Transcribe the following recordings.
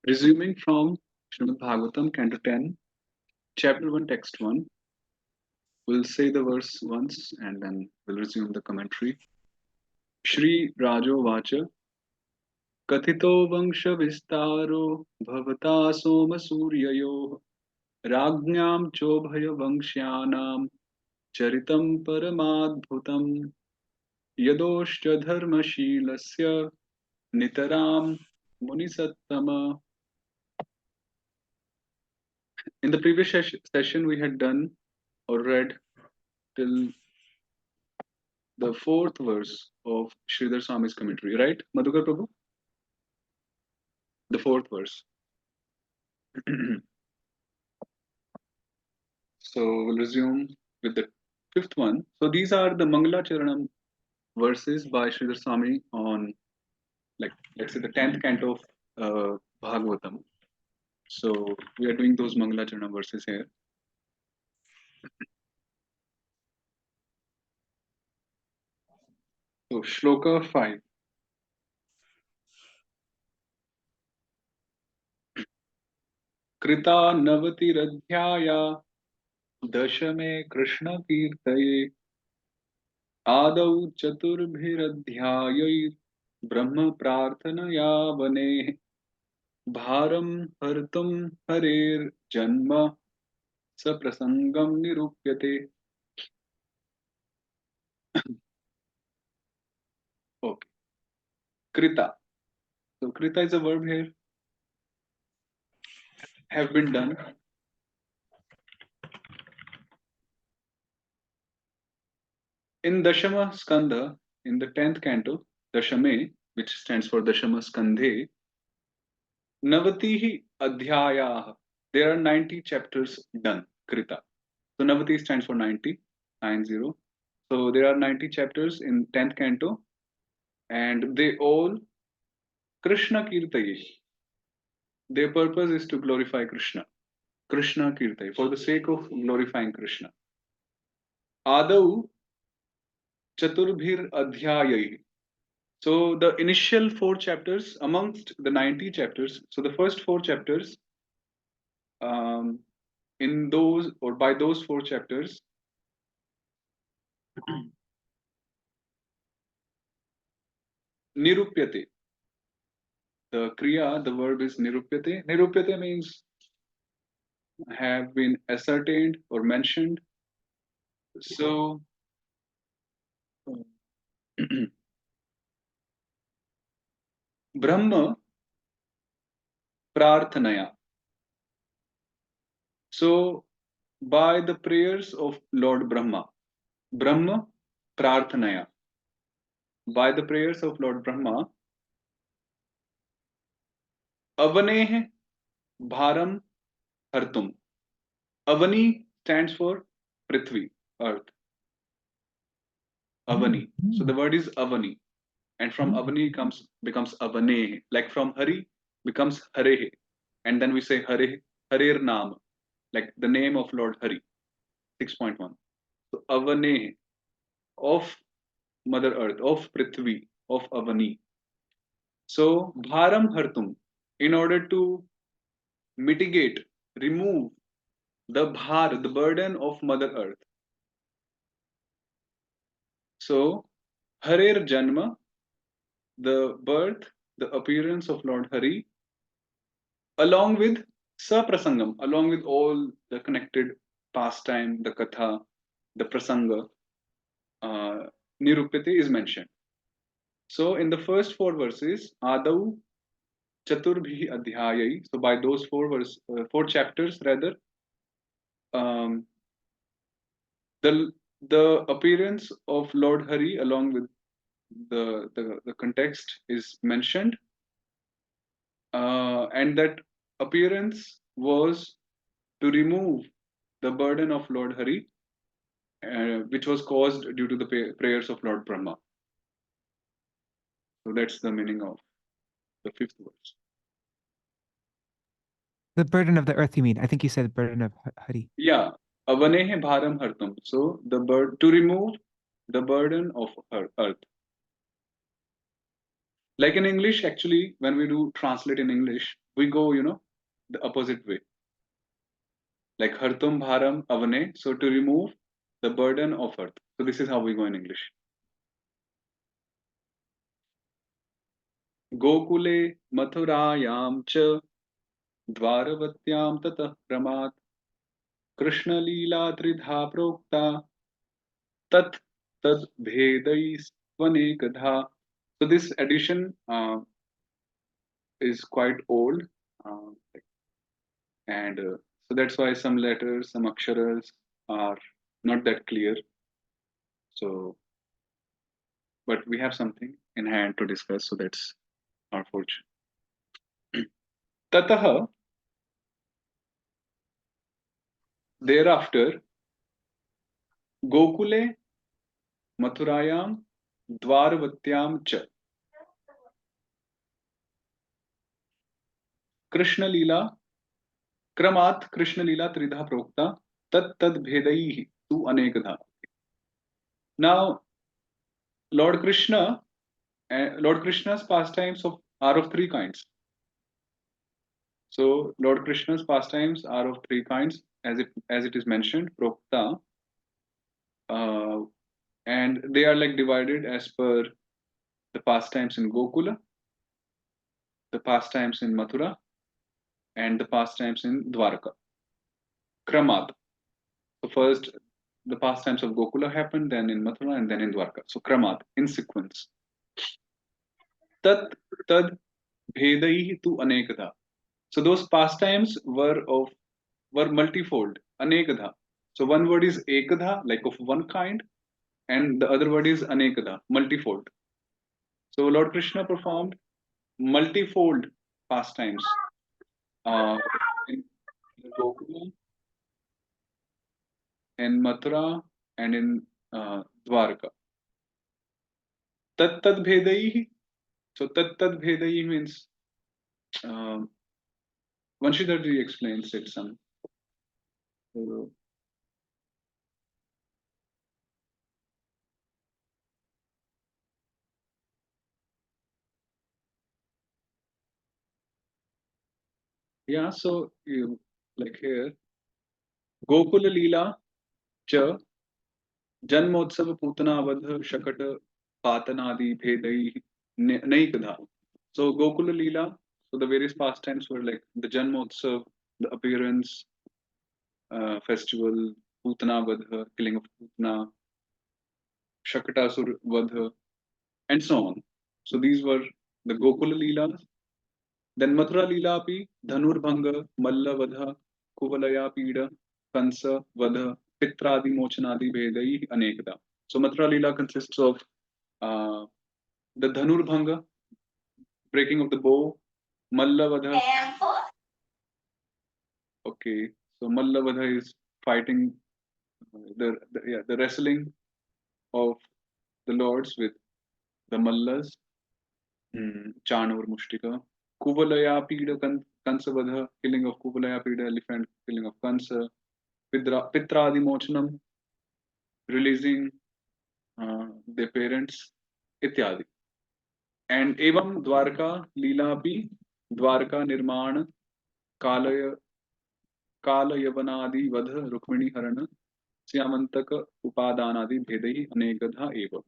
Resuming from Srimad Bhagavatam, Canto 10, Chapter 1, Text 1, we'll say the verse once and then we'll resume the commentary. Shri Rajo Vacha Kathito Vangsha Vistaro Bhavata Soma Suryayo Rajñam Chobhaya Vangshanam Charitam Paramadbhutam Yadoscha Dharmashilasya Nitaram Munisattama. In the previous session, we had done or read till the fourth verse of Shridhar Swami's commentary, right, Madhukar Prabhu? The fourth verse. So we'll resume with the fifth one. So these are the Mangala Charanam verses by Shridhar Swami on, like, let's say the 10th canto of Bhagavatam. So we are doing those Mangala Charanam verses here. So Shloka 5. Krita Navatiradhyaya Dashame Krishna Kirtaye आदौ चतुर्भिरध्यायैर् ब्रह्म प्रार्थनया वने भारं हर्तुं हरेर्जन्म सप्रसंगं निरूप्यते. Okay. Krita. So Krita is a verb here. Have been done. In Dashama Skandha, in the 10th canto, Dashame, which stands for Dashama Skandhe, Navatihi Adhyayah. There are 90 chapters done, Krita. So Navati stands for 90, 90. So there are 90 chapters in 10th canto, and they all Krishna Kirtaye. Their purpose is to glorify Krishna. Krishna Kirtaye, for the sake of glorifying Krishna. Adau Chaturbhir Adhyayai. So the initial 4 chapters amongst the 90 chapters, so the first 4 chapters, in those or by those 4 chapters, Nirupyate. The Kriya, the verb is Nirupyate. Nirupyate means have been ascertained or mentioned. So Brahma Prarthanaya. So by the prayers of Lord Brahma, Brahma Prarthanaya. By the prayers of Lord Brahma, Avanehe Bharam Hartum. Avani stands for Prithvi, earth. Avani. So the word is Avani. And from Avani becomes Avane. Like from Hari becomes Harehe. And then we say Hare, Harer Naam. Like the name of Lord Hari. 6.1. So Avane, of Mother Earth, of Prithvi, of Avani. So Bharam Hartum, in order to mitigate, remove the bhar, the burden of Mother Earth. So Harer Janma, the birth, the appearance of Lord Hari, along with Saprasangam, along with all the connected pastime, the katha, the prasanga, Nirupyate is mentioned. So in the first 4 verses, Adau Chaturbhi Adhyayai, so by those 4 chapters rather, the appearance of Lord Hari along with the context is mentioned, and that appearance was to remove the burden of Lord Hari, which was caused due to the prayers of Lord Brahma. So that's the meaning of the 5th verse. The burden of the earth, you mean? I think you said the burden of Hari. Yeah, avanehe bharam hartam. So to remove the burden of earth. Like in English, actually, when we do translate in English, we go, the opposite way. Like hartum bharam avane, so to remove the burden of earth. So this is how we go in English. Gokule mathurayam cha dvaravatyaam tatah ramat krishna leela tridha prokta tat tad bhedai svanekadha. So this addition is quite old, uh, and so that's why some letters, some aksharas are not that clear. So, but we have something in hand to discuss, so that's our fortune. Tatah, thereafter, Gokule, Mathurayam, Dwarvatyam cha. Krishna Leela, Kramat Krishna Leela Tridha Prokta, Tat Tad Bhedaihi Tu Anekadha. Now, Lord Krishna, Lord Krishna's pastimes are of three kinds. So Lord Krishna's pastimes are of three kinds, as it is mentioned, Prokta, and they are like divided as per the pastimes in Gokula, the pastimes in Mathura, and the pastimes in Dwarka. Kramat. So first the pastimes of Gokula happened, then in Mathura, and then in Dwarka. So Kramat, in sequence. Tat tad bhedaihi tu anekadha. So those pastimes were multifold, anekadha. So one word is ekadha, like of one kind, and the other word is anekadha, multifold. So Lord Krishna performed multifold pastimes in Gokula, in Mathura, and in Dwarka. Tat tad bhedaihi. So tat tad bhedaihi means Vanshidharji explains it some. So, yeah, so like here, Gokula Leela cha Janmotsav Putanavadha Shakata Patanadi Bhedai Naikadha. So Gokula Leela, so the various pastimes were like the Janmotsav, the appearance, festival, Putanavadha, killing of Putana, Shakatasur Vadha, and so on. So these were the Gokula Leelas. Then Mathura Leela api Dhanurbhanga, Malla Vadha, Kuvalaya Pida, Kansa Vadha, Pitradi Mochanadi Bhedai Anekada. So Mathura Leela consists of the Dhanurbhanga, breaking of the bow, Mallavadha. Okay, so Mallavadha is fighting the wrestling of the lords with the Mallas, Chanur Mushtika. Kuvalaya Pida Kansavadha, killing of Kuvalaya Pida elephant, killing of Kansa. Pitradi Mochanam, releasing their parents, इत्यादि. And evam Dwarka Leela Dwarka Nirman Kalaya Kalayavanadi Vadha Rukmini Harana Syamantaka Upadanadi Bhedai Anekadha Eva.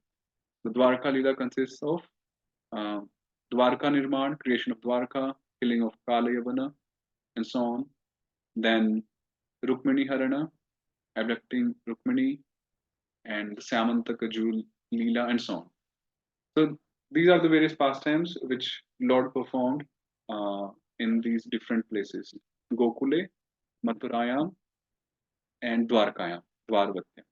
The Dwarka Leela consists of uh, Dwarka Nirman, creation of Dwarka, killing of Kalayavana, and so on. Then Rukmini Harana, abducting Rukmini, and the Syamantaka Jewel Leela, and so on. So these are the various pastimes which Lord performed in these different places: Gokule, Mathurayam, and Dwarkayam, Dwarvatya.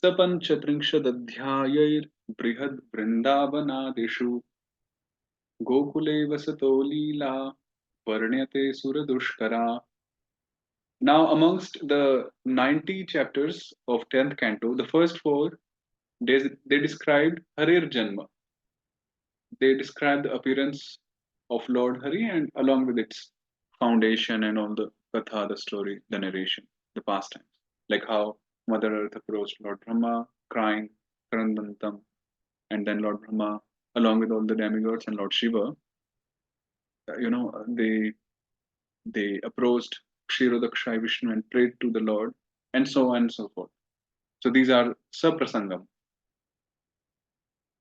सपञ्चत्रिंशदध्यायैर्बृहद् वृन्दावनादिषु गोकुले वसतो Leela वर्ण्यते सुरदुष्करा. Now, amongst the 90 chapters of 10th canto, the first four, they described Harir Janma. They describe the appearance of Lord Hari and along with its foundation and all the Katha, the story, the narration, the pastimes. Like how Mother Earth approached Lord Brahma, crying, Karandantam, and then Lord Brahma, along with all the demigods and Lord Shiva, they approached Kshirodakshai Vishnu and prayed to the Lord, and so on and so forth. So these are Saprasangam.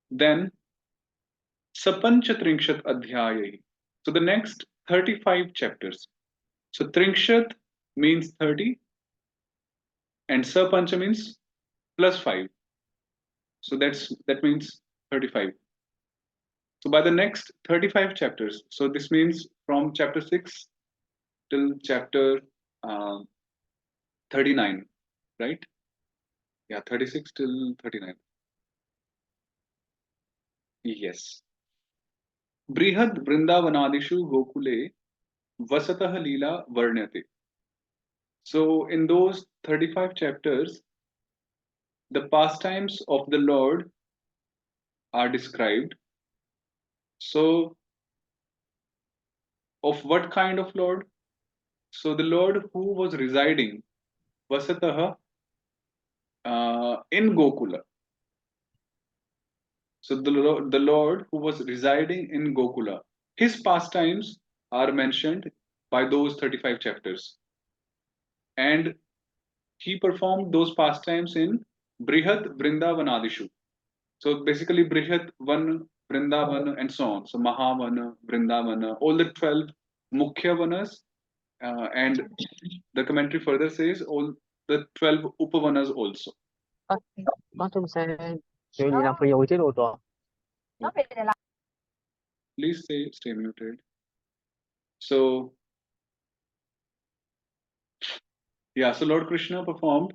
Then Sapanchatringshat Adhyayai. So the next 35 chapters. So Tringshat means 30 and Sapancha means plus 5. So that means 35. So by the next 35 chapters, so this means from chapter 6 till chapter uh, 39, right? Yeah, 36 till 39. Yes. Brihad Vrindavanadishu Gokule Vasatah Leela Varnyate. So in those 35 chapters, the pastimes of the Lord are described. So, of what kind of Lord? So the Lord who was residing Vasatah in Gokula. So the Lord who was residing in Gokula, his pastimes are mentioned by those 35 chapters. And he performed those pastimes in Brihat Vrindavanadishu. So basically Brihat Van, Vrindavana and so on. So Mahavana, Vrindavana, all the 12 Mukhya Vanas, and the commentary further says all the 12 Upavanas also. Please stay muted. So yeah, so Lord Krishna performed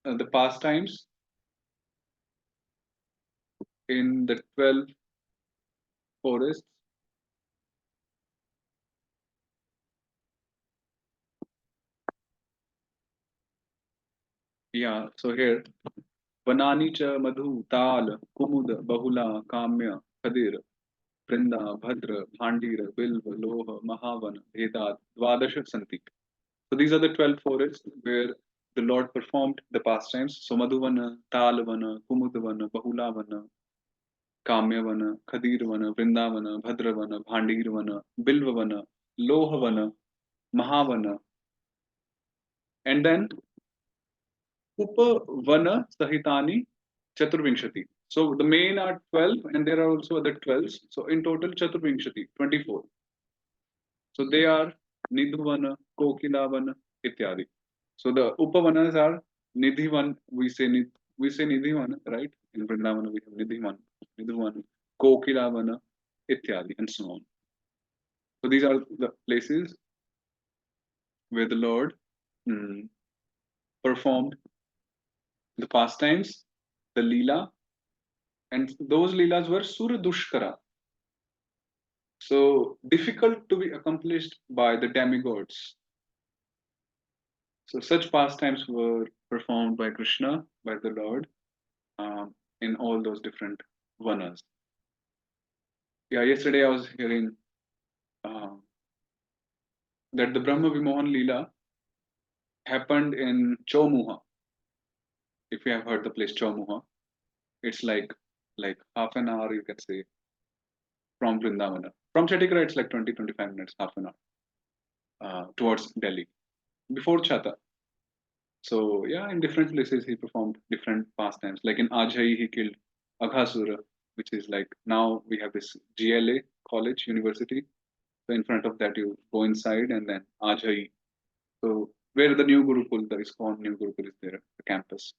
the pastimes in the 12 forests. Yeah, so here Vanani cha Madhu, Tal, Kumud, Bahula, Kamya, Khadir, Vrinda, Bhadra, Bhandir, Bilva, Loha, Mahavana, Vedat, Dvadasha Santi. So these are the 12 forests where the Lord performed the pastimes. So Madhuvana, Talvana, Kumudvana, Bahulavana, Kamyavana, Khadirvana, Vrindavana, Bhadravana, Bhandirvana, Bilvavana, Lohavana, Mahavana, and then Upavana Sahitani Chaturvinshati. So the main are 12 and there are also other 12s. So in total Chaturvinshati, 24. So they are Nidhuvana, Kokilavana, Ityadi. So the Upavanas are Nidhivan, we say Nidhivana, right? In Vrindavana we have Nidhivan, Nidhuvana, Kokilavana, Ityadi, and so on. So these are the places where the Lord performed the pastimes, the Leela, and those Leelas were Suradushkara. So difficult to be accomplished by the demigods. So such pastimes were performed by Krishna, by the Lord, in all those different vanas. Yeah, yesterday I was hearing that the Brahma Vimohan Leela happened in Chomuha. If you have heard the place Chomuha, it's like half an hour, you can say, from Vrindavana. From Chatikara, it's like 20-25 minutes, half an hour towards Delhi, before Chata. So yeah, in different places he performed different pastimes. Like in Ajai, he killed Aghasura, which is like now we have this GLA college university. So in front of that you go inside and then Ajai. So where the new Gurukul, the ISKCON new Gurukul is there, the campus.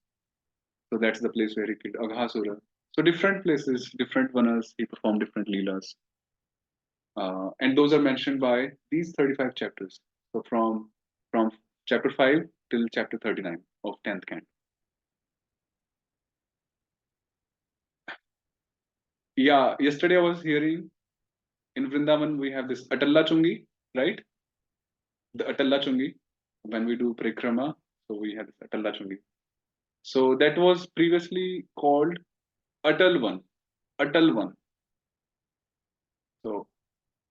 So that's the place where he killed Aghasura. So different places, different vanas, he performed different leelas. And those are mentioned by these 35 chapters. So from chapter 5 till chapter 39 of 10th canto. Yeah, yesterday I was hearing in Vrindavan we have this Atalla Chungi, right? The Atalla Chungi, when we do Prikrama, so we have this Atalla Chungi. So that was previously called Atal One, Atal One. So,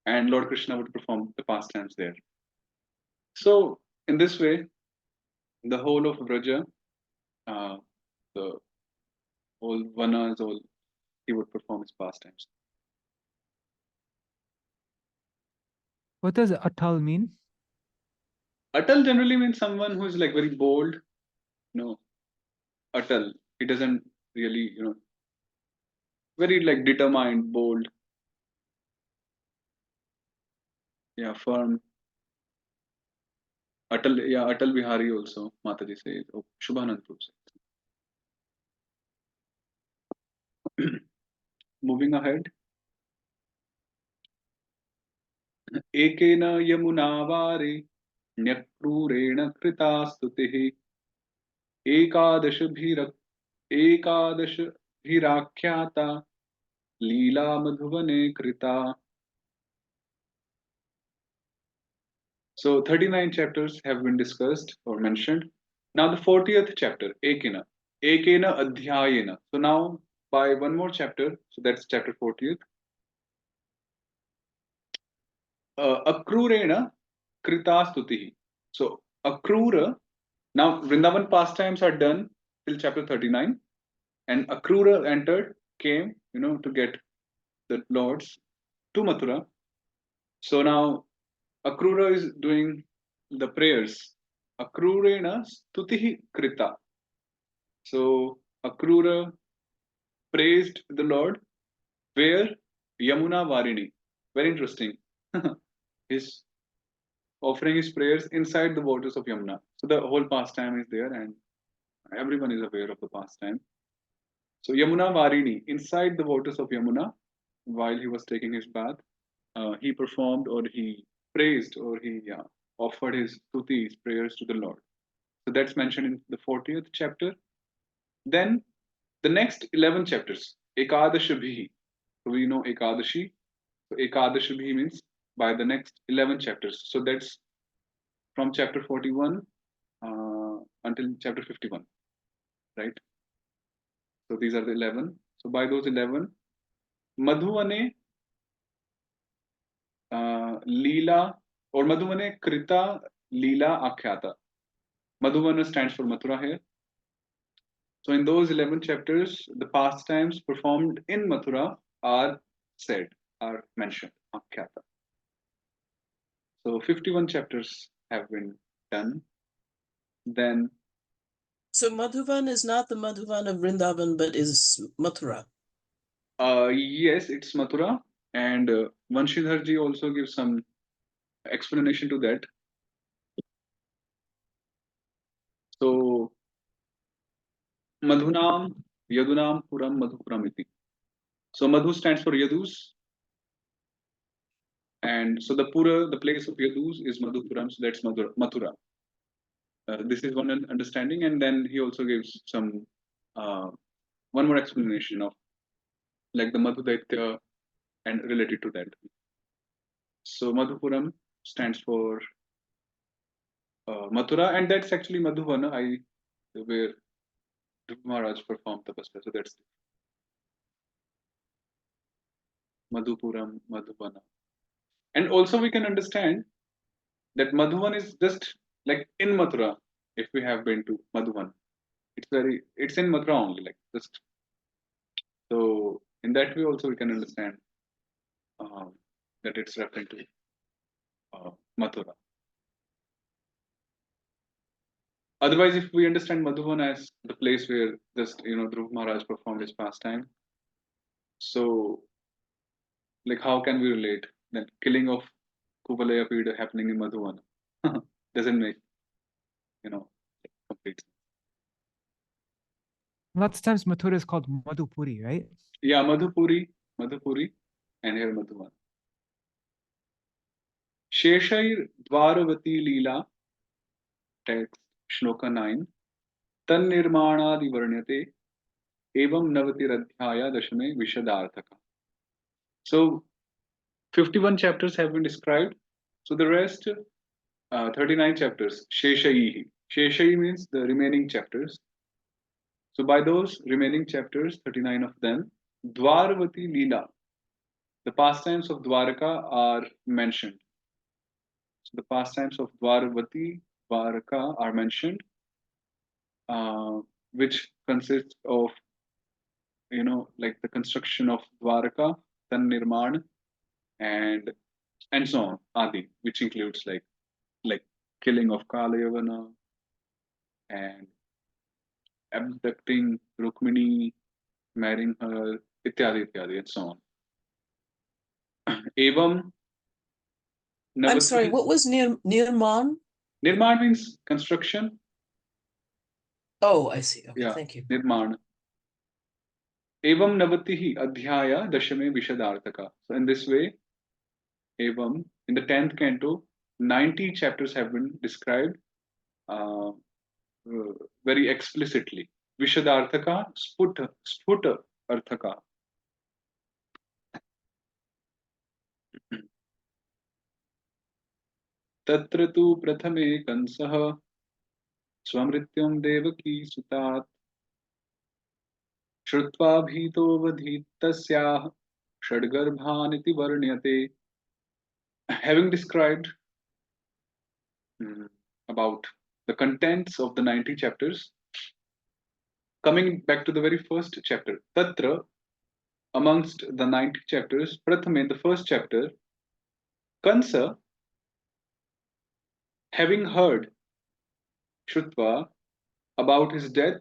and Lord Krishna would perform the pastimes there. So in this way, the whole of Vraja, the whole Vanas, all he would perform his pastimes. What does atal mean? Atal generally means someone who is like very bold. No, Atal. He doesn't really, very like determined, bold, yeah, firm. Atal, yeah, Atal Bihari also, Mataji says, oh, Shubhananpur says. Moving ahead. एकेन यमुनावारे न्यक्रूरेण कृता स्तुतिः एकादशभिर एकादशभिराख्याता लीला मधुवने कृता. So 39 chapters have been discussed or mentioned. Now the 40th chapter, Ekena. Ekena Adhyayena. So now by one more chapter, so that's chapter 40th. Akrurena Krita Stutihi. So Akrura, now Vrindavan pastimes are done till chapter 39, and Akrura entered, came, to get the lords to Mathura. So now Akrura is doing the prayers. Akrurena Stutihi Krita. So Akrura praised the Lord where Yamuna Varini. Very interesting. He's offering his prayers inside the waters of Yamuna. So the whole pastime is there and everyone is aware of the pastime. So Yamuna Varini, inside the waters of Yamuna, while he was taking his bath, he performed or he praised or he offered his stutis, prayers to the Lord. So that's mentioned in the 40th chapter. Then the next 11 chapters, Ekadashabhi. So we know Ekadashi. So Ekadashabhi means by the next 11 chapters. So that's from chapter 41 until chapter 51, right? So these are the 11. So by those 11, Madhuvane Leela or Madhuvane Krita Leela Akhyata. Madhuvana stands for Mathura here. So in those 11 chapters, the pastimes performed in Mathura are said, are mentioned, Akhyata. So 51 chapters have been done. Then. So Madhuvan is not the Madhuvan of Vrindavan, but is Mathura. Yes, it's Mathura. And Vanshidharji also gives some explanation to that. So Madhunam, Yadunam, Puram, Madhupuram iti. So Madhu stands for Yadus. And so the Pura, the place of Yadus is Madhupuram, so that's Mathura. This is one understanding, and then he also gives some one more explanation of like the Madhu Daitya and related to that. So Madhupuram stands for Mathura, and that's actually Madhuvana, where Dhruva Maharaj performed tapasya. So that's Madhupuram, Madhuvana. And also we can understand that Madhuvan is just like in Mathura. If we have been to Madhuvan, it's in Mathura only, like just. So in that way also we can understand that it's referring to Mathura. Otherwise, if we understand Madhuvan as the place where just Dhruva Maharaj performed his pastime, so like how can we relate that killing of Kuvalaya Pida happening in Madhuvan? Doesn't make complete sense. Lots of times Mathura is called Madhupuri, right? Yeah, Madhupuri, and here Madhuvan. Sheshair Dwaravati Leela, text Shloka 9, Tan Nirmanadi Varnyate, Evam Navatir Dashame Vishadarthaka. So 51 chapters have been described. So the rest, 39 chapters, Sheshaihi. Sheshai means the remaining chapters. So by those remaining chapters, 39 of them, Dwaravati Leela, the pastimes of Dwaraka are mentioned. the pastimes of Dwaravati, Dwaraka are mentioned, which consists of, like the construction of Dwaraka, Tan Nirman, and so on, Adi, which includes like killing of Kalayavana and abducting Rukmini, marrying her, ityadi ityadi, and so on. Evam I'm sorry, Navati. what was Nirman? Nirman means construction. Oh, I see. Okay, Yeah, thank you. Nirman. Evam Navatihi Adhyaya Dashame Vishadarthaka. So in this way, Evam, in the 10th canto, 90 chapters have been described uh, very explicitly. Vishadarthaka, Sputa Arthaka. तत्र तु प्रथमे कंसः स्वमृत्युं देवकी सुतात् श्रुत्वा भीतोऽवधीतस्याः षड्गर्भानिति वर्ण्यते. Having described about the contents of the 90 chapters, coming back to the very first chapter, Tatra, amongst the 90 chapters, Prathame, the first chapter, Kansa, having heard Shrutva about his death,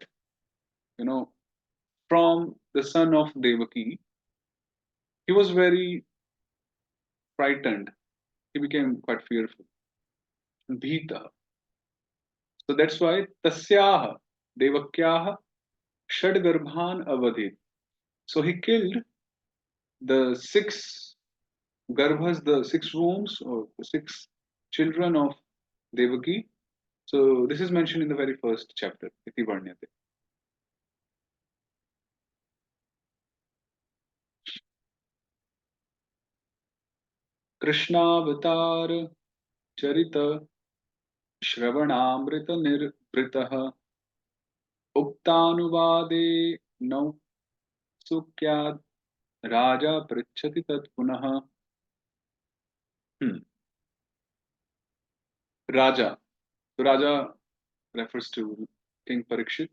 from the son of Devaki, he was very frightened. He became quite fearful. Bhita. So that's why Tasyaha, Devakyaha, Shadgarbhan Avadhit. So he killed the 6 garbhas, the 6 wombs, or the 6 children of Devaki. So this is mentioned in the very first chapter, Iti Varnyate. Krishnavatar Charita Shravanamrita Nirvritaha Uktanuvade Nau Sukyad Raja Prichati Tat Punaha. Raja. So Raja refers to King Parikshit.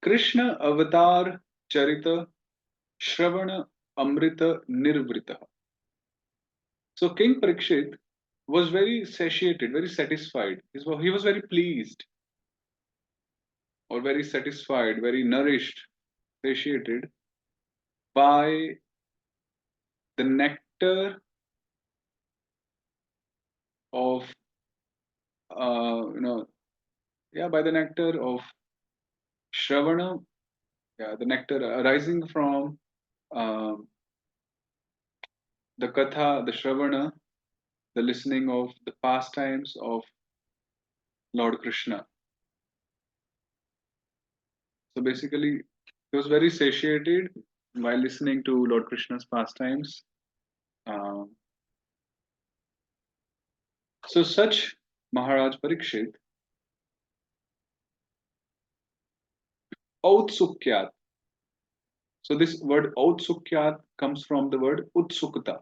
Krishna Avatar Charita Shravana Amrita Nirvrita. So King Parikshit was very satiated, very satisfied. He was very pleased, or very satisfied, very nourished, satiated by the nectar of, by the nectar of Shravana, the nectar arising from the Katha, the Shravana, the listening of the pastimes of Lord Krishna. So basically, he was very satiated while listening to Lord Krishna's pastimes. So such Maharaj Parikshit, Autsukyat. So this word Autsukyat comes from the word Utsukata.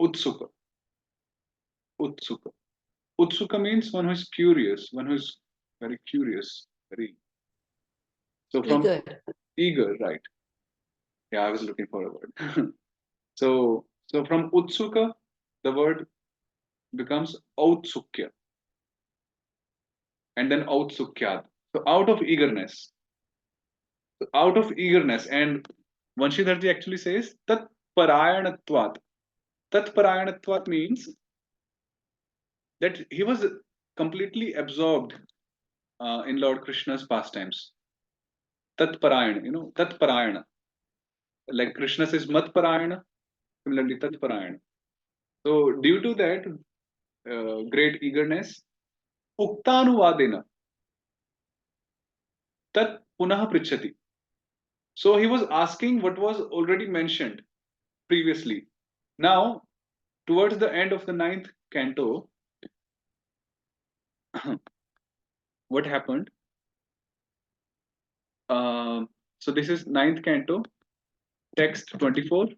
Utsuka. Utsuka. Utsuka means one who is curious, one who is very curious, very. So from eager, right? Yeah, I was looking for a word. so from Utsuka, the word becomes Autsukya, and then Autsukyat. So out of eagerness. So out of eagerness, and Vanshidharji actually says Tat Parayanatvat. Tat Parayanatvat means that he was completely absorbed in Lord Krishna's pastimes. Tat Parayana, Tat Parayana. Like Krishna says Mat Parayana, similarly Tat Parayana. So due to that great eagerness, Uktanuvadena, Tat Punah Prichati. So he was asking what was already mentioned previously. Now, towards the end of the 9th canto, what happened? So this is 9th canto, text 24,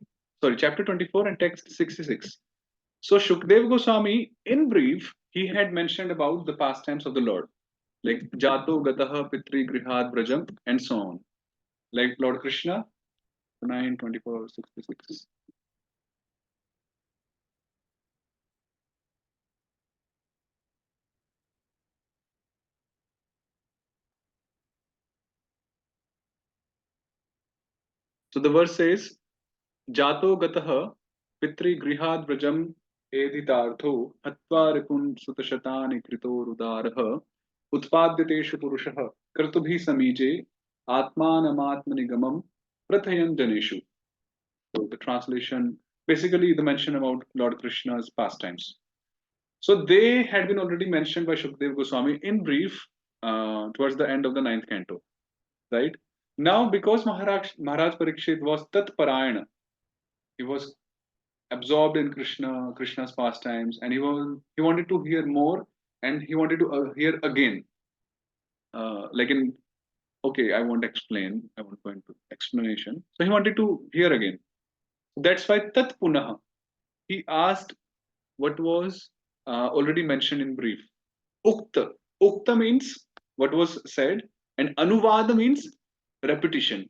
sorry, chapter 24 and text 66. So Shukdev Goswami, in brief, he had mentioned about the pastimes of the Lord, like Jato Gataha Pitri Grihad Brajam and so on. Like Lord Krishna, 9:24:66. So the verse says, Jato Gataha Pitri Grihad Brajam Editartho Hatva Ripun Sutashatani Krito Rudaraha Utpadyateshu Purushaha Kartubhi Samije Atmanamatmanigamam Prathayan Janeshu. So the translation, basically the mention about Lord Krishna's pastimes. So they had been already mentioned by Shukdev Goswami in brief towards the end of the ninth canto, right? Now, because Maharaj Parikshit was Tat Parayana, he was absorbed in Krishna's pastimes, and he wanted to hear more, and he wanted to hear again. Like in okay, I won't explain. I won't go into explanation. So he wanted to hear again. That's why Tat Punaha. He asked what was already mentioned in brief. Ukta. Ukta means what was said, and Anuvada means repetition.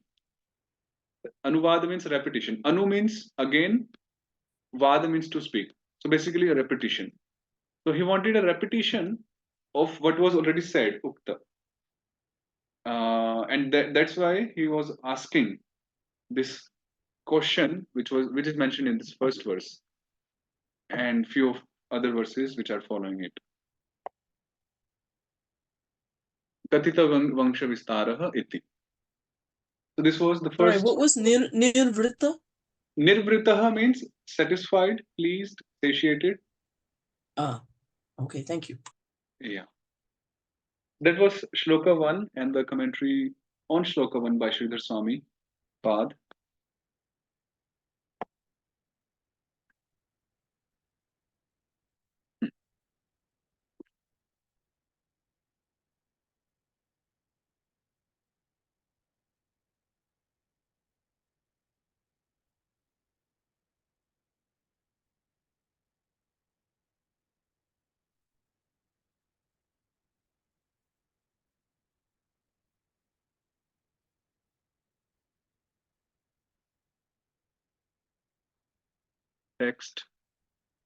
Anuvada means repetition. Anu means again, Vada means to speak. So basically a repetition. So he wanted a repetition of what was already said, Ukta. And that's why he was asking this question, which is mentioned in this first verse, and few of other verses which are following it. Katita Vangsha Vistaraha iti. So this was the Sorry, first. what was nirvrita? Nirvritaha means satisfied, pleased, satiated. Ah, okay, thank you. Yeah. That was Shloka 1 and the commentary on Shloka 1 by Shridhar Swami, Pad.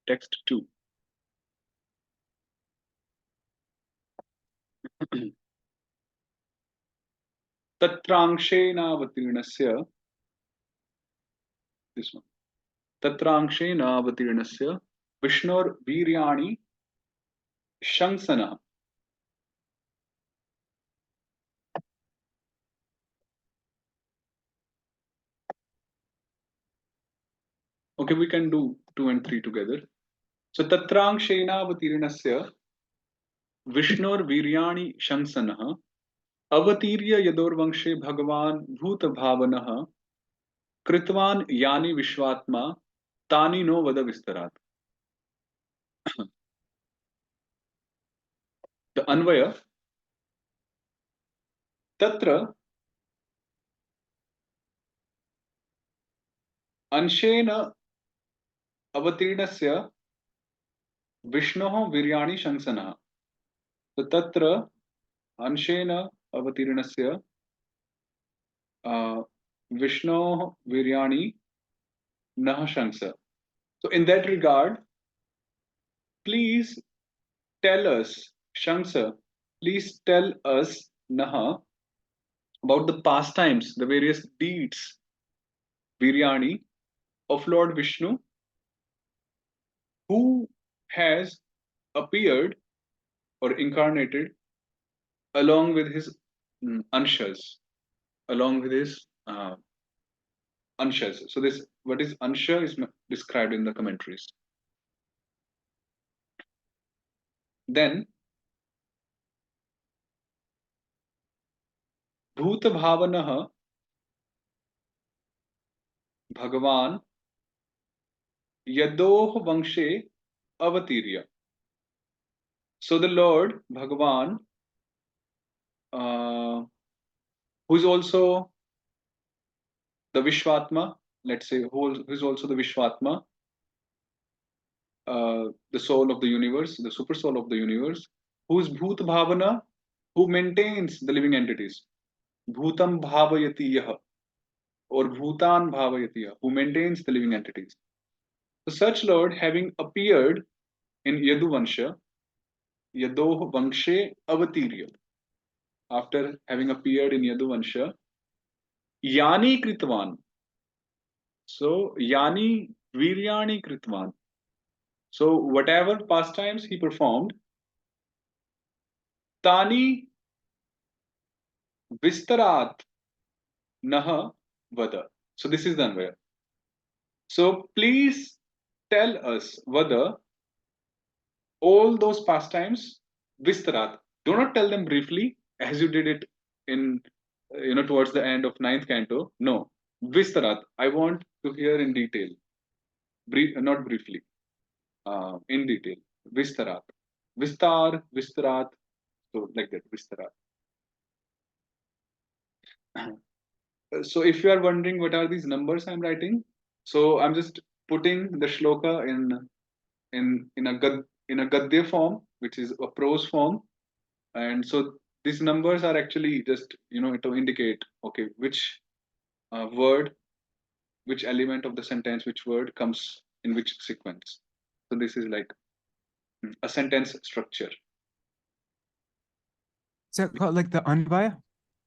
Text 2. Tatrangshenavatirnasya, this one. Tatrangshenavatirnasya Vishnor Viryani Shangsana. Okay, we can do 2 and 3 together. So Tatrangshenavatirnasya Vishnor Viryani Shangsana Avatirya Yadorvangshe Bhagavan Bhuta Bhavanah Kritvan Yani Vishwatma Tani no Vada Vistarat. The Anvaya Tatra Anshena Avatirnasya Vishnoh Viryani Shangsana. So Tatra Anshena Avatirnasya Vishnoh Viryani Nah Shangsa. So in that regard, please tell us, Shangsa, please tell us, Naha, about the pastimes, the various deeds, Viryani, of Lord Vishnu, who has appeared or incarnated along with his Anshas, along with his Anshas. So this, what is Ansha is described in the commentaries. Then, Bhuta Bhavanah Bhagavan Yadoh Vangshe Avatirya. So the Lord Bhagavan, who is also the Vishwatma, let's say, who is also the Vishwatma, the soul of the universe, the super soul of the universe, who's Bhut Bhavana, who maintains the living entities. Bhutam Bhavayati Yaha, or Bhutan Bhavayati Yaha, who maintains the living entities. So such Lord, having appeared in Yaduvansha, Yadoh Vangshe Avatirya, after having appeared in Yaduvansha, Yani Kritvan. So Yani Viryani Kritvan. So whatever pastimes he performed, Tani Vistarat Naha Vada. So this is the Anvaya. So please tell us whether all those pastimes Vistarat. Do not tell them briefly as you did it in towards the end of ninth canto. No, Vistarat. I want to hear in detail, not briefly, in detail. Vistarat, Vistar, Vistarat. So like that, Vistarat. So if you are wondering what are these numbers I'm writing, so I'm just putting the shloka in a gadya form, which is a prose form, and so these numbers are actually just to indicate okay which word, which element of the sentence, which word comes in which sequence. So this is like a sentence structure. Is that called like the Anvaya?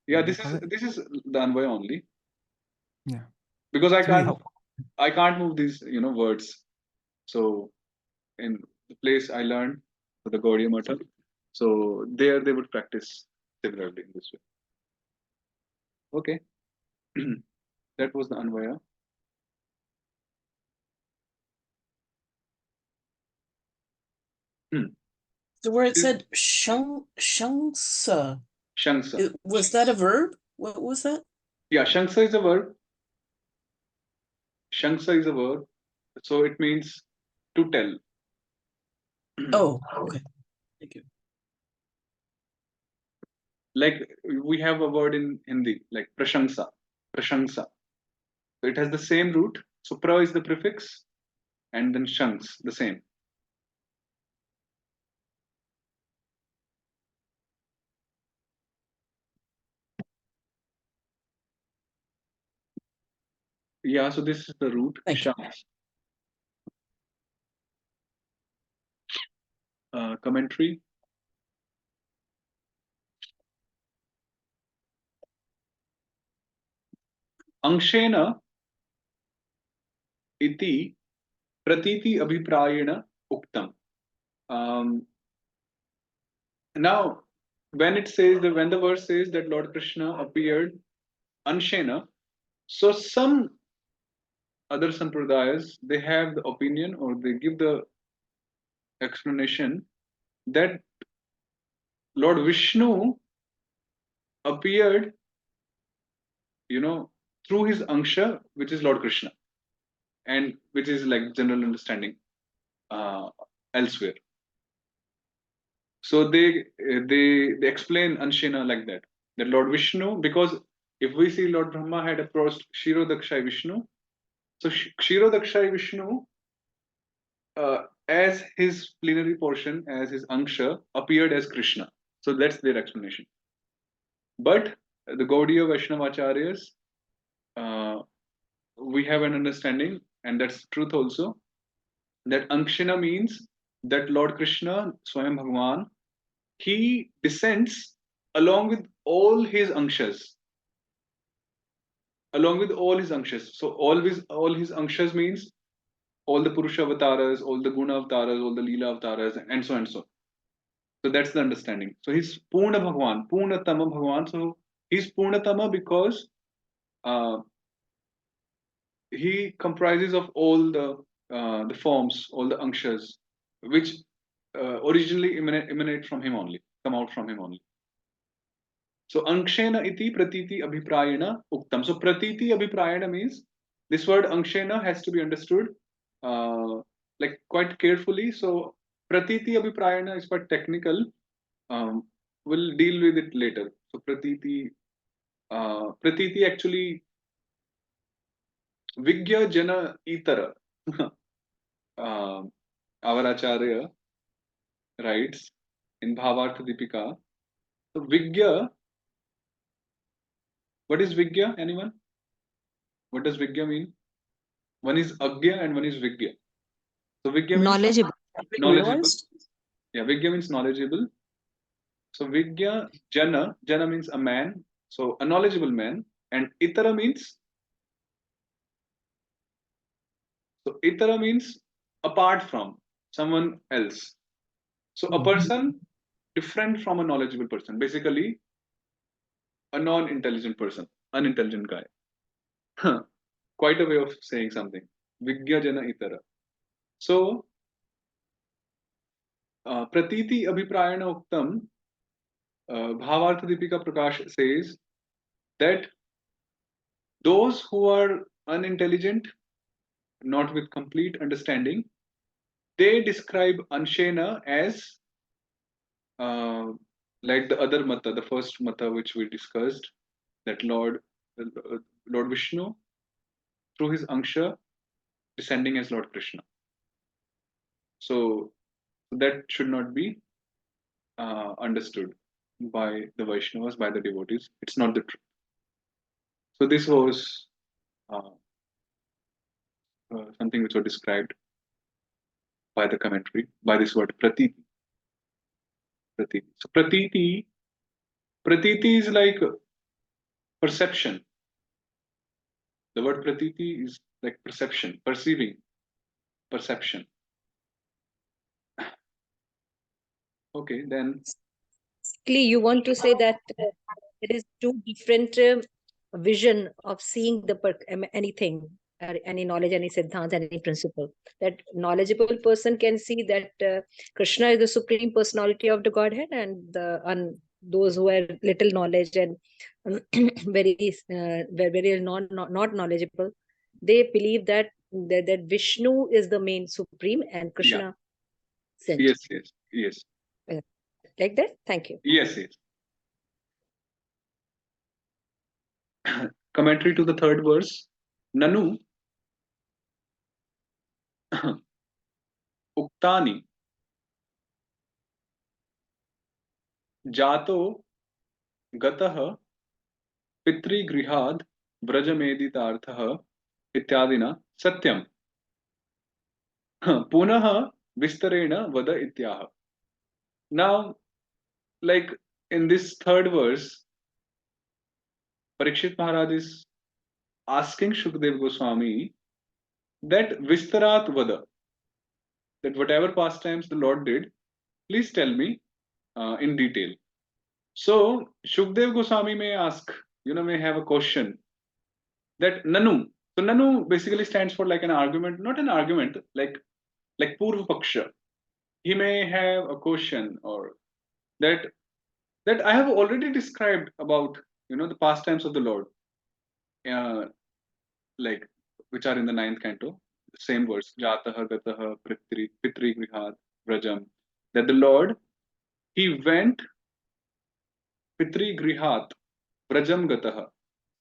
Yeah, What do you this call is it? this is the Anvaya only Yeah. because It's really helpful. I can't move these words. So in the place I learned for the Gaudiya Matha, so there they would practice similarly in this way. Okay, that was the Anvaya. So where it said shangsa, Shangsa. was that a verb? What was that? Yeah, Shangsa is a verb. Shangsa is a verb. So it means to tell. Oh, okay. Thank you. Like we have a word in Hindi, like prashangsa. Prashangsa. So it has the same root. So pra is the prefix, and then shangs, the same. Yeah, so this is the root, Thank you. shangs. Commentary. Angshena iti pratiti abhiprayena uktam. Now, when the verse says that Lord Krishna appeared Anshena, so some other sampradayas they have the opinion or they give the explanation that Lord Vishnu appeared, through his Anksha, which is Lord Krishna, and which is like general understanding uh, elsewhere. So they explain Anshena like that Lord Vishnu, because if we see Lord Brahma had approached Kshirodakshay Vishnu, so Kshirodakshay Vishnu, as his plenary portion, as his Anksha, appeared as Krishna. So that's their explanation. But the Gaudiya Vaishnavacharyas, we have an understanding, and that's truth also, that Ankshana means that Lord Krishna, Swayam Bhagavan, he descends along with all his Ankshas. Along with all his Ankshas. So all his Ankshas means all the Purusha avatars, all the Guna avatars, all the Leela avatars, and so and so. So that's the understanding. So he's Purna Bhagavan, Purnatama Bhagavan. So he's Purnatama because he comprises of all the forms, all the Ankshas, which originally emanate from him only, come out from him only. So Ankshena iti pratiti abhiprayena uktam. So pratiti abhiprayena means this word Ankshena has to be understood like quite carefully. So pratiti abhiprayena is quite technical. We'll deal with it later. So pratiti actually vigya jana itara. our Acharya writes in Bhavartha Deepika. So Vigya, what is Vigya? Anyone? What does Vigya mean? One is Agya and one is Vigya. So Vigya means Knowledgeable. knowledgeable. Nuanced? Yeah, Vigya means knowledgeable. So Vigya, Jana means a man. So a knowledgeable man. And Itara means, so Itara means apart from someone else. So a person different from a knowledgeable person. Basically, a non-intelligent person, unintelligent guy. Quite a way of saying something. Vigya Jana Itara. So Pratiti Abhiprayana Uktam, Bhavartha Deepika Prakash says that those who are unintelligent, not with complete understanding, they describe Anshena as like the other mata, the first mata which we discussed, that Lord Vishnu through his Angsha descending as Lord Krishna. So that should not be understood by the Vaishnavas, by the devotees. It's not the truth. So this was uh, something which was described by the commentary by this word pratiti. Pratiti. So pratiti is like perception. The word pratiti is like perception, perceiving, perception. Okay, then Basically, you want to say that there is two different vision of seeing the anything, any knowledge, any siddhant, any principle. That knowledgeable person can see that Krishna is the supreme personality of the Godhead, and those who have little knowledge and very not knowledgeable, they believe that that Vishnu is the main supreme and Krishna sent. yes. Like that. Thank you. Yes. Commentary to the third verse. Nanu uktani jato gatah पितृगृहाद् व्रजमेदितार्थः इत्यादिना सत्यम पुनः विस्तरेण वद इत्याह. Now, like in this third verse, Parikshit Maharaj is asking Shukdev Goswami that Vistarat Vada, that whatever pastimes the Lord did, please tell me in detail. So Shukdev Goswami may ask, may have a question that Nanu. So Nanu basically stands for like an argument, not an argument, like Purva Paksha. He may have a question or that I have already described about the pastimes of the Lord, like which are in the 9th canto, the same verse, Jataha Gataha Pitri Grihad Vrajam, that the Lord he went Pitri Grihat Vrajam Gataha.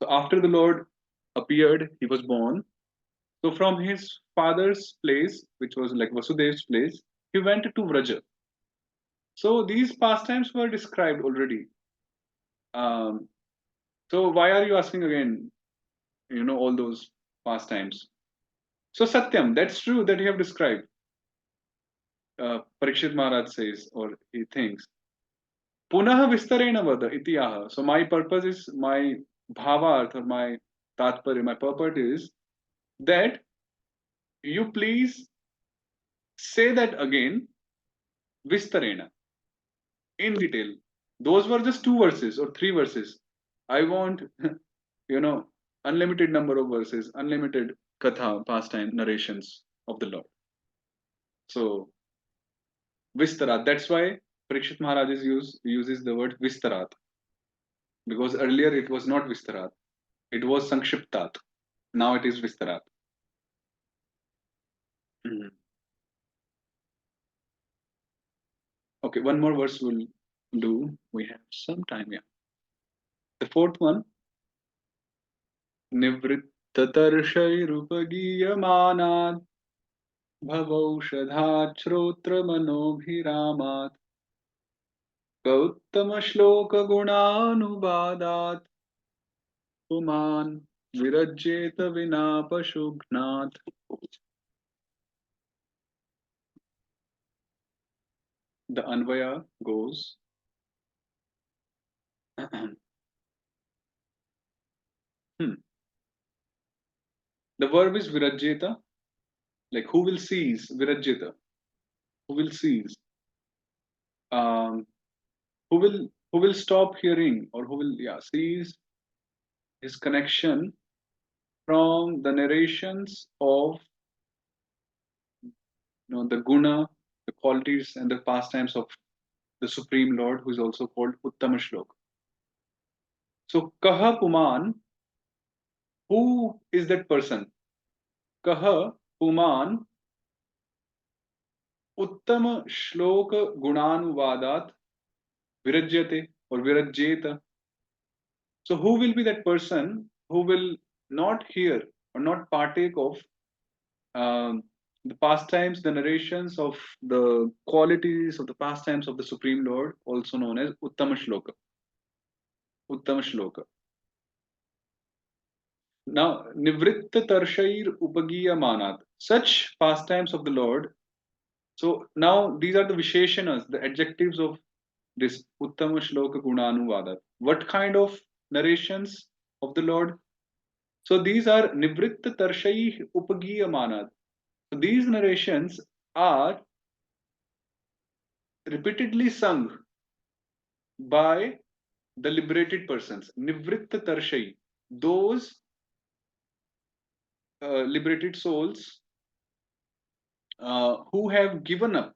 So after the Lord appeared, he was born. So from his father's place, which was like Vasudev's place, he went to Vraja. So these pastimes were described already. So why are you asking again, all those pastimes? So Satyam, that's true that you have described. Parikshit Maharaj says, or he thinks. Punaha vistarena vada itiyaha. So my purpose is, my bhavarth or my tatparya, my purport is that you please say that again, vistarena, in detail. Those were just 2 verses or 3 verses. I want, unlimited number of verses, unlimited katha, pastime, narrations of the Lord. So, Vistarat, that's why Parikshit Maharaj uses the word Vistarat. Because earlier it was not Vistarat, it was Sankshiptat. Now it is Vistarat. Okay, one more verse we'll do. We have some time, yeah. The 4th one. Nivrittatarshairupagiyamanad भवौषधात् श्रोत्रमनोभिरामात् गौतमश्लोकगुणानुवादात् पुमान् विरज्येत विना पशुघ्नात्. The Anvaya goes the verb is virajyeta, like who will seize, virajyeta, who will seize, um, who will stop hearing, or who will seize his connection from the narrations of the guna, the qualities and the pastimes of the Supreme Lord, who is also called Uttama Shlok. So Kaha Puman, who is that person? Kaha Puman Uttama Shloka Gunanuvadat Virajyate or Virajyeta. So who will be that person who will not hear or not partake of the pastimes, the narrations of the qualities of the pastimes of the Supreme Lord, also known as Uttama Shloka. Uttama Shloka. Now, Nivritta Tarshair Upagiya Manat. Such pastimes of the Lord. So now these are the Visheshanas, the adjectives of this Uttama Shloka Gunanuvadat. What kind of narrations of the Lord? So these are Nivritta Tarshair Upagiya Manat. So these narrations are repeatedly sung by the liberated persons. Nivritta Tarshai. Those liberated souls who have given up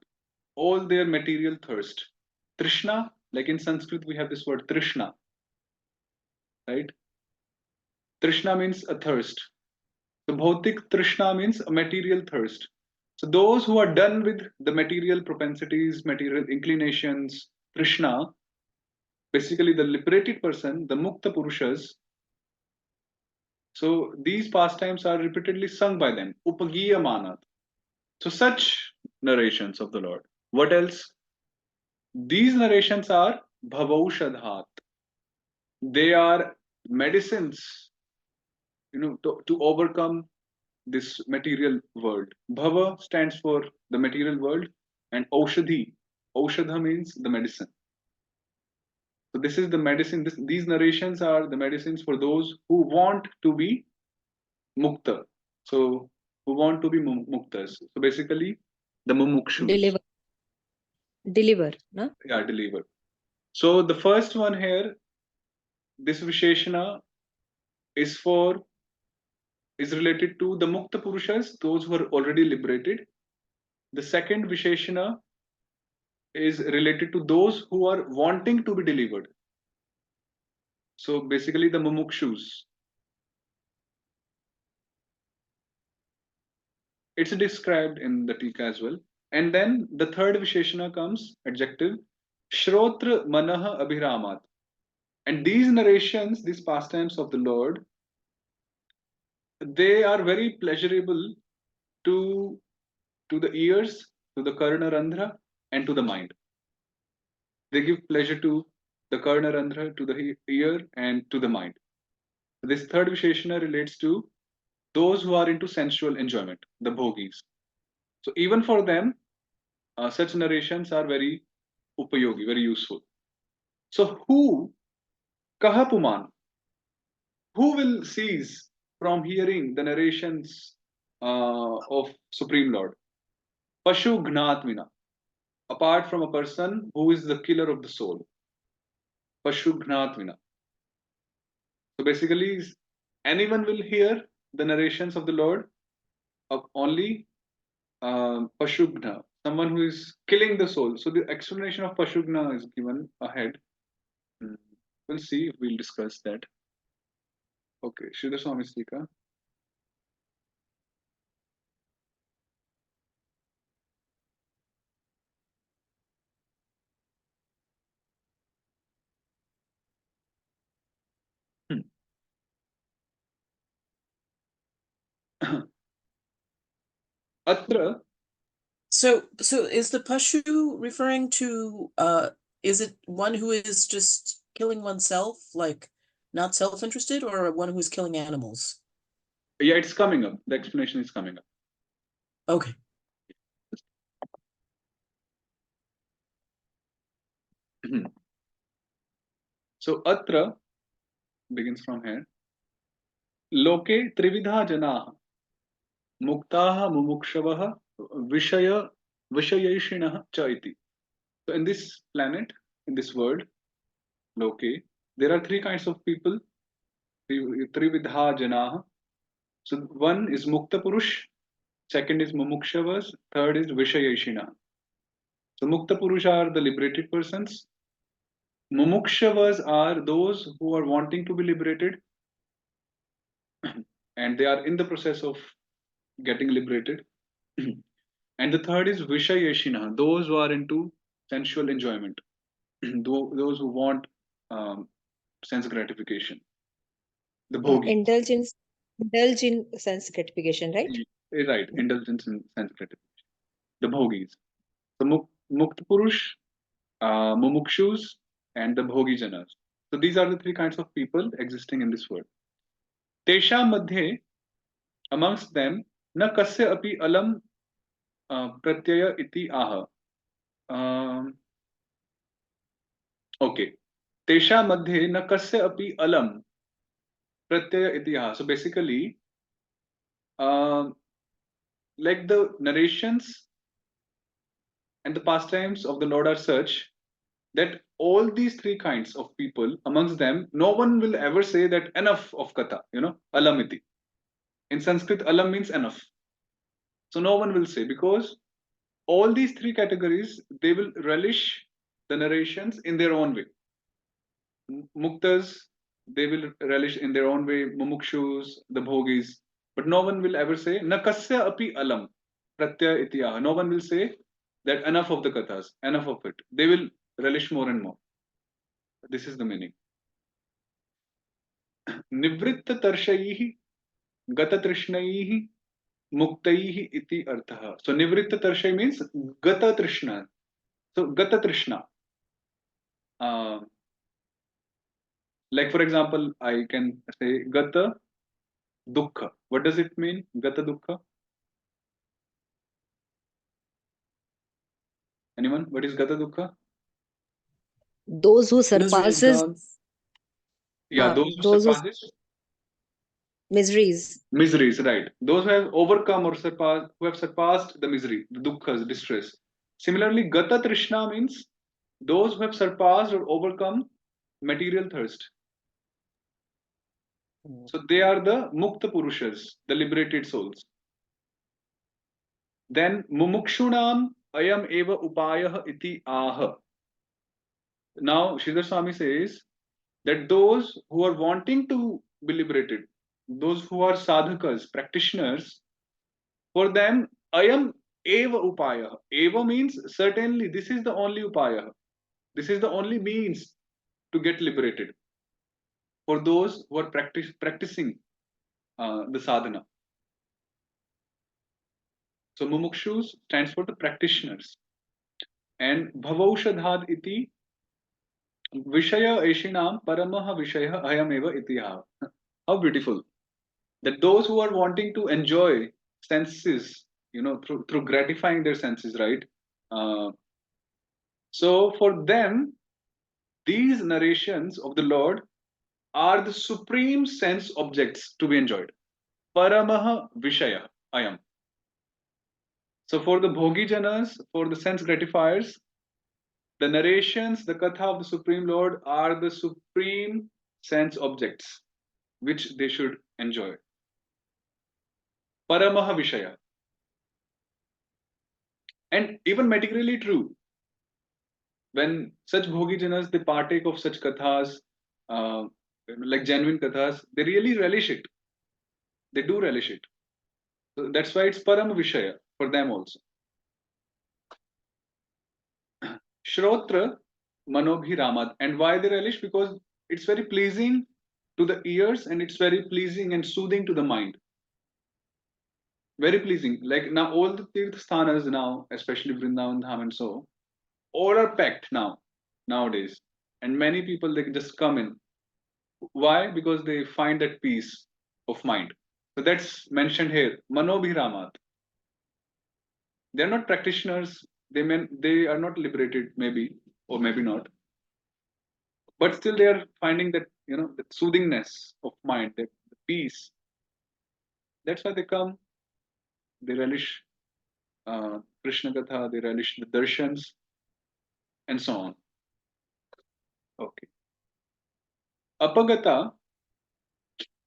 all their material thirst. Trishna, like in Sanskrit, we have this word Trishna, right? Trishna means a thirst. The Bhautik Trishna means a material thirst. So those who are done with the material propensities, material inclinations, Trishna, basically the liberated person, the Mukta Purushas. So these pastimes are repeatedly sung by them. Upagiya Manat. So such narrations of the Lord. What else? These narrations are bhavaushadhat. They are medicines, to overcome this material world. Bhava stands for the material world, and Aushadhi. Aushadha means the medicine. So this is the medicine. These narrations are the medicines for those who want to be mukta. So who want to be muktas. So basically, the mumukshus. Deliver, no? Yeah, deliver. So the first one here, this Visheshana is related to the Mukta Purushas, those who are already liberated. The second Visheshana is related to those who are wanting to be delivered. So basically the Mumukshus. It's described in the Tika as well. And then the third Visheshana comes, adjective, Shrotra Manaha Abhiramat. And these narrations, these pastimes of the Lord, they are very pleasurable to the ears, to the Karna Randhra, and to the mind. They give pleasure to the Karna Randhra, to the ear, and to the mind. This third Visheshana relates to those who are into sensual enjoyment, the bhogis. So even for them, such narrations are very upayogi, very useful. So who, Kahapuman, who will cease from hearing the narrations of Supreme Lord? Pashu Gnatmina, apart from a person who is the killer of the soul. Pashu Gnatmina. So basically, anyone will hear the narrations of the Lord of only Pashugna, someone who is killing the soul. So the explanation of Pashugna is given ahead. We'll see if we'll discuss that. Okay, Shridhar Swami Stika. Atra So is the Pashu referring to, is it one who is just killing oneself, like not self-interested, or one who is killing animals? Yeah, it's coming up. The explanation is coming up. Okay. So atra begins from here. Loke trividha janaah muktaah mumukshavaha vishayeshinah cha iti. So in this planet, in this world, Loke, there are three kinds of people. Trividha janaah. So one is mukta purush, second is mumukshava's, third is vishayeshinah. So mukta purush are the liberated persons. Mumukshava's are those who are wanting to be liberated and they are in the process of getting liberated. And the third is Vishayeshina, those who are into sensual enjoyment, those who want sense gratification. The bhogi. Indulge in sense gratification, right? Right, indulgence in sense gratification. The bhogis. The Mukta Purush, Mumukshus, and the Bhogi Janas. So these are the three kinds of people existing in this world. Tesha Madhe, amongst them, na kasya api alam pratyaya iti aha. Okay. Tesha Madhe na kasya api alam pratyaya iti aha. So basically, like the narrations and the pastimes of the Lord are such that all these three kinds of people, amongst them, no one will ever say that enough of katha, alamiti. In Sanskrit, alam means enough. So no one will say, because all these three categories, they will relish the narrations in their own way. Muktas, they will relish in their own way, mumukshus, the bhogis, but no one will ever say, nakasya api alam, pratyaya itiyaha. No one will say that enough of the kathas, enough of it. They will relish more and more. This is the meaning. Nivritta tarshaihi, gata trishnaihi, muktaihi iti artha. So nivritta tarshai means gata trishna. So gata trishna. Like for example, I can say gata dukkha. What does it mean? Gata dukkha. Anyone? What is gata dukkha? Those who Misery surpasses gone. Yeah, those who those who surpasses miseries. miseries, right? Those who have overcome or surpassed the misery, the dukkhas, distress. Similarly, gata trishna means those who have surpassed or overcome material thirst. So they are the mukta purushas, the liberated souls. Then mumukshunam ayam eva upayah iti aha. Now Shridhar Swami says that those who are wanting to be liberated, those who are sadhakas, practitioners, for them, ayam eva upaya. Eva means certainly this is the only upaya. This is the only means to get liberated for those who are practicing the sadhana. So mumukshus stands for the practitioners. And bhavaushadhad iti vishaya eshinam paramaha vishaya ayam eva itiha. How beautiful. That those who are wanting to enjoy senses, through gratifying their senses, right? So for them, these narrations of the Lord are the supreme sense objects to be enjoyed. Paramaha Vishaya Ayam. So for the Bhogi Janas, for the sense gratifiers, the narrations, the Katha of the Supreme Lord are the supreme sense objects which they should enjoy. Paramaha Vishaya. And even materially true. When such Bhogi Janas, they partake of such Kathas, like genuine Kathas, they really relish it. They do relish it. So that's why it's Param Vishaya for them also. Shrotra Manobhiramad. And why they relish? Because it's very pleasing to the ears and it's very pleasing and soothing to the mind. Very pleasing. Like now, all the Tirth Sthanas now, especially Vrindavan Dham and so, all are packed now, nowadays. And many people, they just come in. Why? Because they find that peace of mind. So that's mentioned here. Manobhiramat. They're not practitioners. They are not liberated, maybe, or maybe not. But still they are finding that, the soothingness of mind, the peace. That's why they come. They relish Krishna Katha, they relish the darshans, and so on. Okay. Apagata.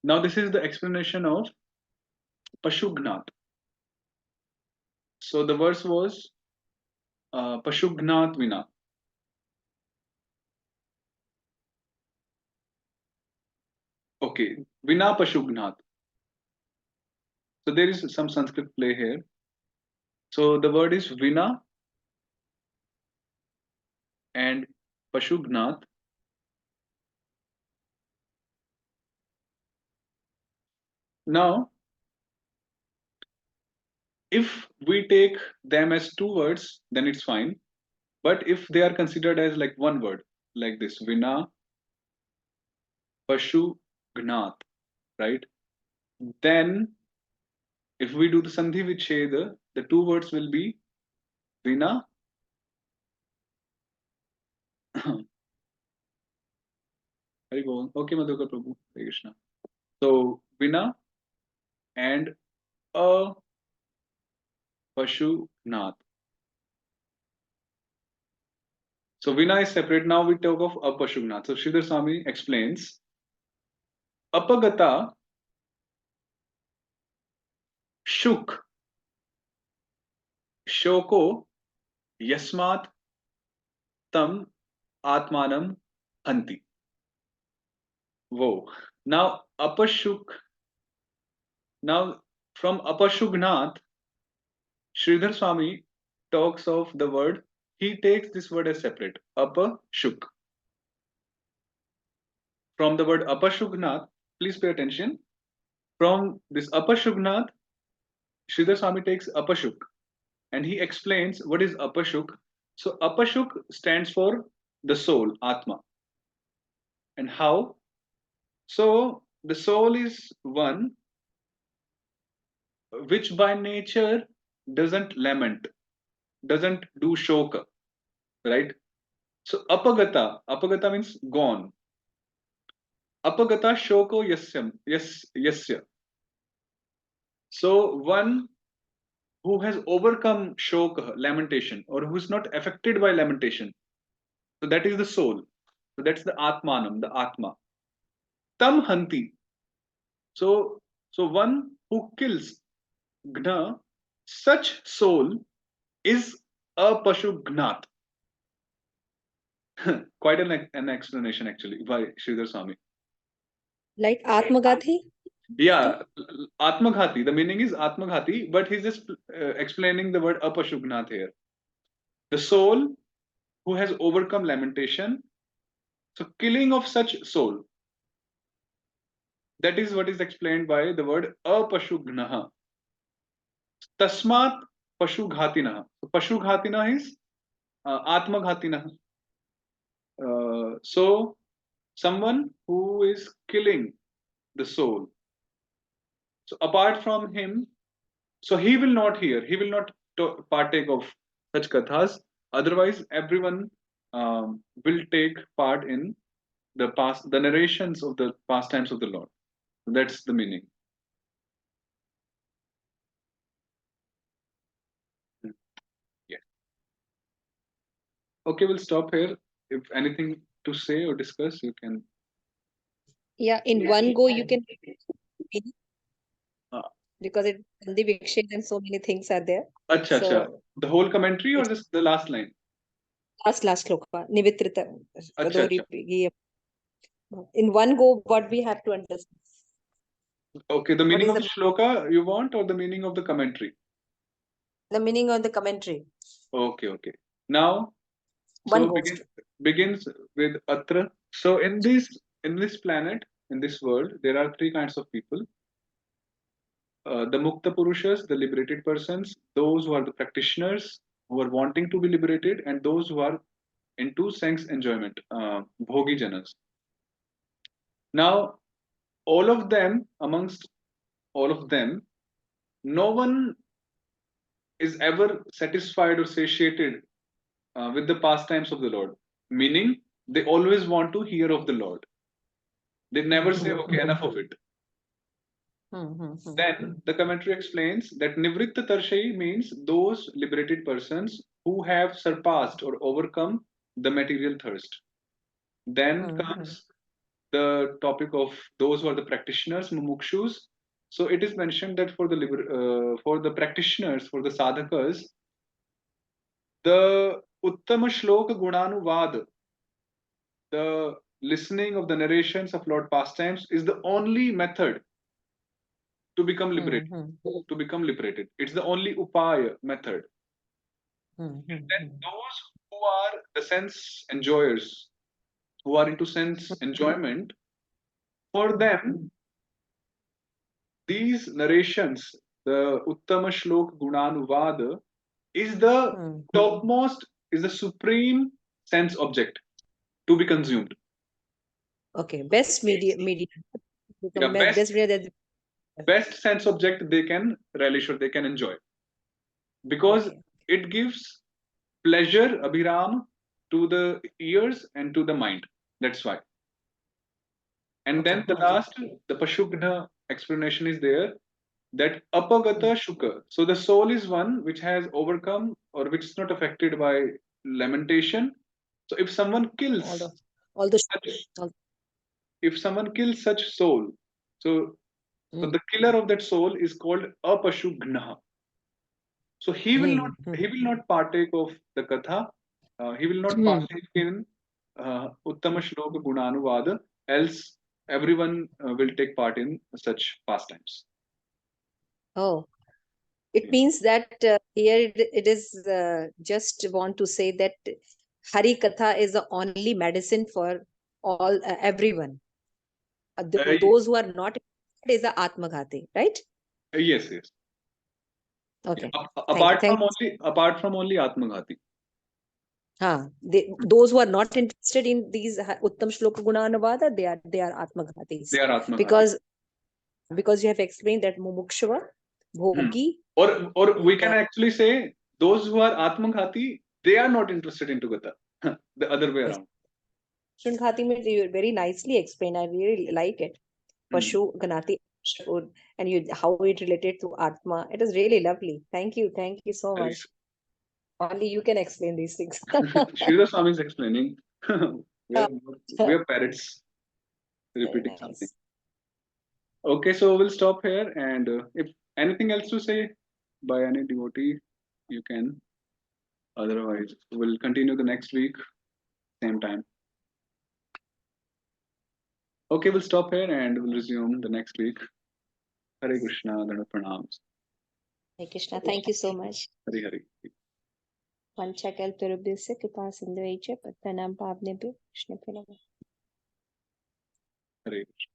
Now this is the explanation of Pashugnat. So the verse was Pashugnat Vina. Okay, Vina Pashugnat. So there is some Sanskrit play here. So the word is Vina and Pashugnat. Now, if we take them as two words, then it's fine. But if they are considered as like one word, like this, Vina Pashugnat, right? Then if we do the Sandhi Vicheda, the two words will be Vina Hari Bol. Okay, Madhukar Prabhu. Hare Krishna. So Vina and a Pashugnat. So Vina is separate. Now we talk of Apashugnat. So Shridhar Swami explains Apagata Shuk Shoko Yasmat Tam Atmanam Hanti. Whoa. Now Apashuk. Now from Apashugnat, Shridhar Swami talks of the word. He takes this word as separate. Apashuk. From the word Apashugnat, please pay attention. From this Apashugnat, Shridhar Swami takes Apashuk and he explains what is Apashuk. So Apashuk stands for the soul, ātmā. And how? So the soul is one which by nature doesn't lament, doesn't do shoka, right? So apagata means gone. Apagata shoko yasya. So one who has overcome shoka, lamentation, or who is not affected by lamentation. So that is the soul. So that's the atmanam, the atma. Tam hanti. So one who kills gna, such soul is a pashugnat. Quite an explanation actually by Shridhar Swami. Like Atmagati? Yeah, Atmaghati. The meaning is Atmaghati, but he's just explaining the word apashugnat here. The soul who has overcome lamentation. So killing of such soul. That is what is explained by the word apashugnaha. Tasmat pashughatinaha. So pashughatinaha is atmaghatinaha. So someone who is killing the soul. So apart from him, so he will not hear, he will not partake of such kathas. Otherwise, everyone will take part in the narrations of the pastimes of the Lord. That's the meaning. Yeah. Okay, we'll stop here. If anything to say or discuss, you can. Yeah, in one go you can Ah. because it pada-viccheda and so many things are there. Acha, So acha. The whole commentary or just the last line? last sloka, Nivitrita. Acha, acha. In one go, what we have to understand. Okay, the What meaning is of the shloka you want or the meaning of the commentary? the meaning of the commentary? Okay, okay. Now, One so goes. begins with atra. So in this planet, in this world, there are three kinds of people. the Mukta Purushas, the liberated persons, those who are the practitioners who are wanting to be liberated, and those who are into sense enjoyment, Bhogi Janas. Now, all of them, amongst all of them, no one is ever satisfied or satiated with the pastimes of the Lord. Meaning, they always want to hear of the Lord. They never say, okay, enough of it. Then the commentary explains that Nivritta Tarshayi means those liberated persons who have surpassed or overcome the material thirst. Then comes the topic of those who are the practitioners, mumukshus. So it is mentioned that for the practitioners, for the sadhakas, the Uttama Shloka Gunanuvad, the listening of the narrations of Lord pastimes, is the only method to become liberated. To become liberated, it's the only upaya method. And then those who are the sense enjoyers, who are into sense enjoyment, for them, these narrations, the Uttama Shlok Gunanuvada, is the topmost, is the supreme sense object to be consumed. Okay, best media. Yeah, Best media that. Best sense object they can relish or they can enjoy, because it gives pleasure, abhiram, to the ears and to the mind. That's why. And then the last, the Pashugna explanation is there, that apagata shuka. So the soul is one which has overcome or which is not affected by lamentation. So if someone kills if someone kills such soul, so the killer of that soul is called apashugna. So he will not partake of the katha. He will not partake in uttama shloka gunanuvada. Else, everyone will take part in such pastimes. Oh, it means that here it is just want to say that Hari Katha is the only medicine for all everyone. Those who are not is the Atmaghati, right? Yes. Okay. Apart from only Atmaghati. Those who are not interested in these Uttam Shloka Gunanavada, they are Atmaghatis. They are Atmaghatis. Because you have explained that Mumukshava, Bhogi. Or we can actually say those who are Atmaghati, they are not interested into Gata. The other way around. Shunghati means you very nicely explained. I really like it. Pashu, Ganati, and how it related to Atma. It is really lovely. Thank you so much. Only you can explain these things. Shridhar Swami is explaining. we are parrots repeating something. Okay, so we'll stop here, and if anything else to say by any devotee, you can. Otherwise, we'll continue the next week, same time. Okay, we'll stop here and we'll resume the next week. Hare Krishna, Dana Pranams. Hare Krishna, thank you so much. Hare Hare. Panchakalparabhyasya kripa sindhuvaicha pattanam pavnebhyo Krishna pranamah. Hare Krishna.